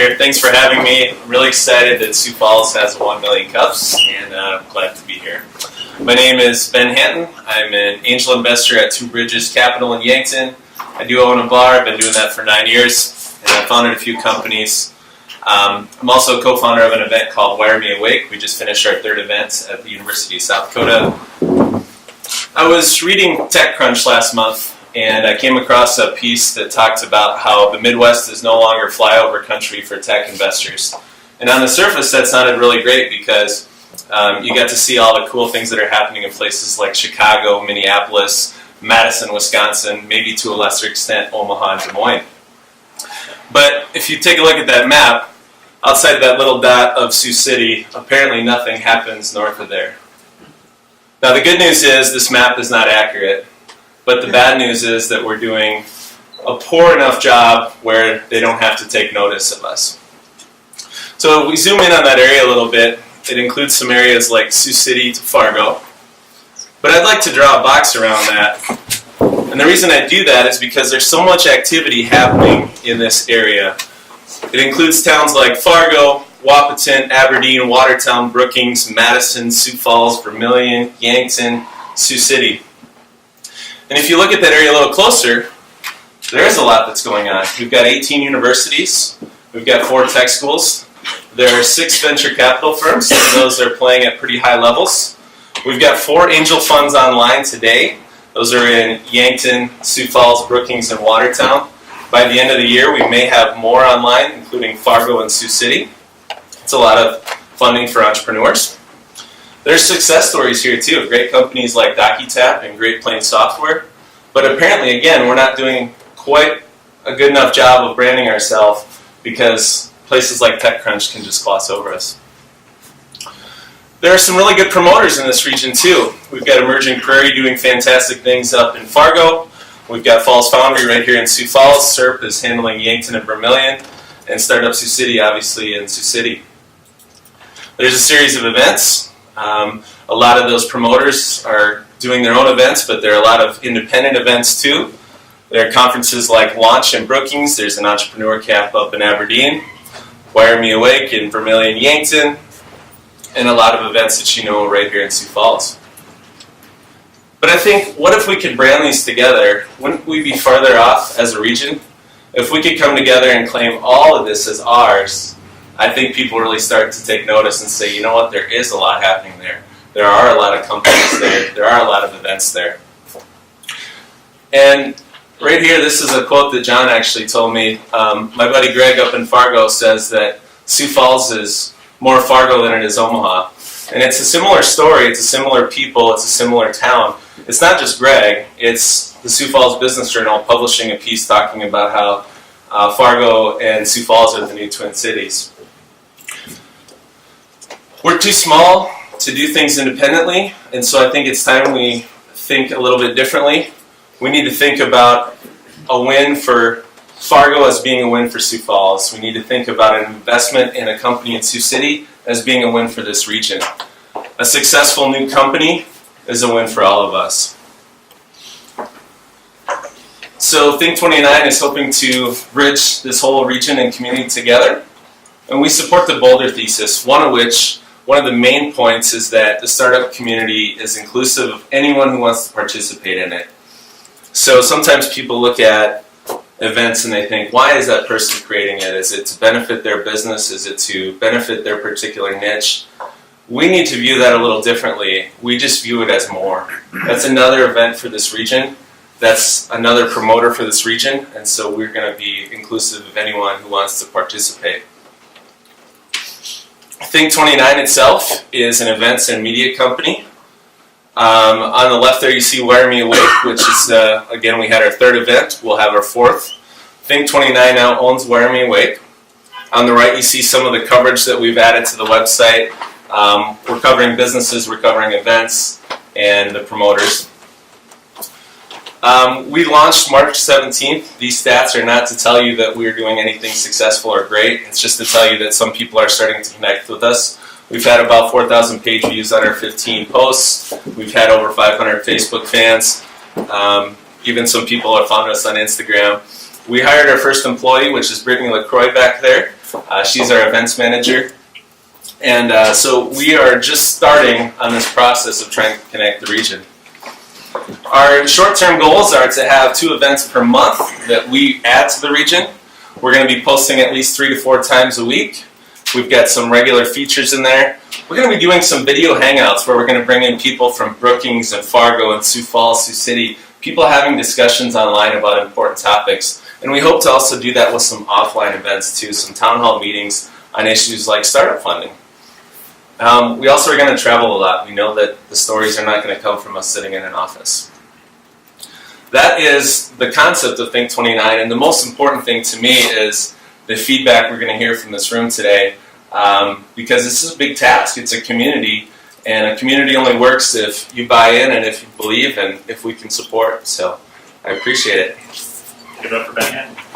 here. Thanks for having me. I'm really excited that Sioux Falls has 1 million cups, and I'm glad to be here. My name is Ben Hanten. I'm an angel investor at Two Bridges Capital in Yankton. I do own a bar. I've been doing that for 9 years, and I've founded a few companies. I'm also a co-founder of an event called Wire Me Awake. We just finished our 3rd event at the University of South Dakota. I was reading TechCrunch last month, and I came across a piece that talked about how the Midwest is no longer flyover country for tech investors. And on the surface, that sounded really great because you got to see all the cool things that are happening in places like Chicago, Minneapolis, Madison, Wisconsin, maybe to a lesser extent Omaha and Des Moines. But if you take a look at that map, outside of that little dot of Sioux City, apparently nothing happens north of there. Now the good news is this map is not accurate. But the bad news is that we're doing a poor enough job where they don't have to take notice of us. So if we zoom in on that area a little bit, it includes some areas like Sioux City to Fargo. But I'd like to draw a box around that. And the reason I do that is because there's so much activity happening in this area. It includes towns like Fargo, Wahpeton, Aberdeen, Watertown, Brookings, Madison, Sioux Falls, Vermilion, Yankton, Sioux City. And if you look at that area a little closer, there is a lot that's going on. We've got 18 universities. We've got 4 tech schools. There are 6 venture capital firms, and those are playing at pretty high levels. We've got 4 angel funds online today. Those are in Yankton, Sioux Falls, Brookings, and Watertown. By the end of the year, we may have more online, including Fargo and Sioux City. It's a lot of funding for entrepreneurs. There's success stories here too, great companies like DocuTap and Great Plains Software. But apparently, again, we're not doing quite a good enough job of branding ourselves because places like TechCrunch can just gloss over us. There are some really good promoters in this region too. We've got Emerging Prairie doing fantastic things up in Fargo. We've got Falls Foundry right here in Sioux Falls. SERP is handling Yankton and Vermilion. And Startup Sioux City, obviously, in Sioux City. There's a series of events. A lot of those promoters are doing their own events, but there are a lot of independent events too. There are conferences like Launch in Brookings. There's an entrepreneur camp up in Aberdeen. Wire Me Awake in Vermilion, Yankton. And a lot of events that you know right here in Sioux Falls. But I think, what if we could brand these together? Wouldn't we be farther off as a region? If we could come together and claim all of this as ours, I think people really start to take notice and say, you know what, there is a lot happening there. There are a lot of companies there. There are a lot of events there. And right here, this is a quote that John actually told me. My buddy Greg up in Fargo says that Sioux Falls is more Fargo than it is Omaha. And it's a similar story. It's a similar people. It's a similar town. It's not just Greg. It's the Sioux Falls Business Journal publishing a piece talking about how Fargo and Sioux Falls are the new Twin Cities. We're too small to do things independently, and so I think it's time we think a little bit differently. We need to think about a win for Fargo as being a win for Sioux Falls. We need to think about an investment in a company in Sioux City as being a win for this region. A successful new company is a win for all of us. So Think 29 is hoping to bridge this whole region and community together, and we support the Boulder thesis, one of the main points is that the startup community is inclusive of anyone who wants to participate in it. So sometimes people look at events and they think, why is that person creating it? Is it to benefit their business? Is it to benefit their particular niche? We need to view that a little differently. We just view it as more. That's another event for this region. That's another promoter for this region. And so we're going to be inclusive of anyone who wants to participate. Think 29 itself is an events and media company. On the left there you see Wire Me Awake, which is, again, we had our 3rd event. We'll have our 4th. Think 29 now owns Wire Me Awake. On the right you see some of the coverage that we've added to the website. We're covering businesses, we're covering events, and the promoters. We launched March 17th. These stats are not to tell you that we're doing anything successful or great. It's just to tell you that some people are starting to connect with us. We've had about 4,000 page views on our 15 posts. We've had over 500 Facebook fans. Even some people have found us on Instagram. We hired our first employee, which is Brittany LaCroix back there. She's our events manager. And so we are just starting on this process of trying to connect the region. Our short-term goals are to have 2 events per month that we add to the region. We're going to be posting at least 3 to 4 times a week. We've got some regular features in there. We're going to be doing some video hangouts where we're going to bring in people from Brookings and Fargo and Sioux Falls, Sioux City, people having discussions online about important topics. And we hope to also do that with some offline events too, some town hall meetings on issues like startup funding. We also are going to travel a lot. We know that the stories are not going to come from us sitting in an office. That is the concept of Think 29, and the most important thing to me is the feedback we're going to hear from this room today, because this is a big task. It's a community, and a community only works if you buy in and if you believe and if we can support. So I appreciate it. Give it up for Ben Hanten.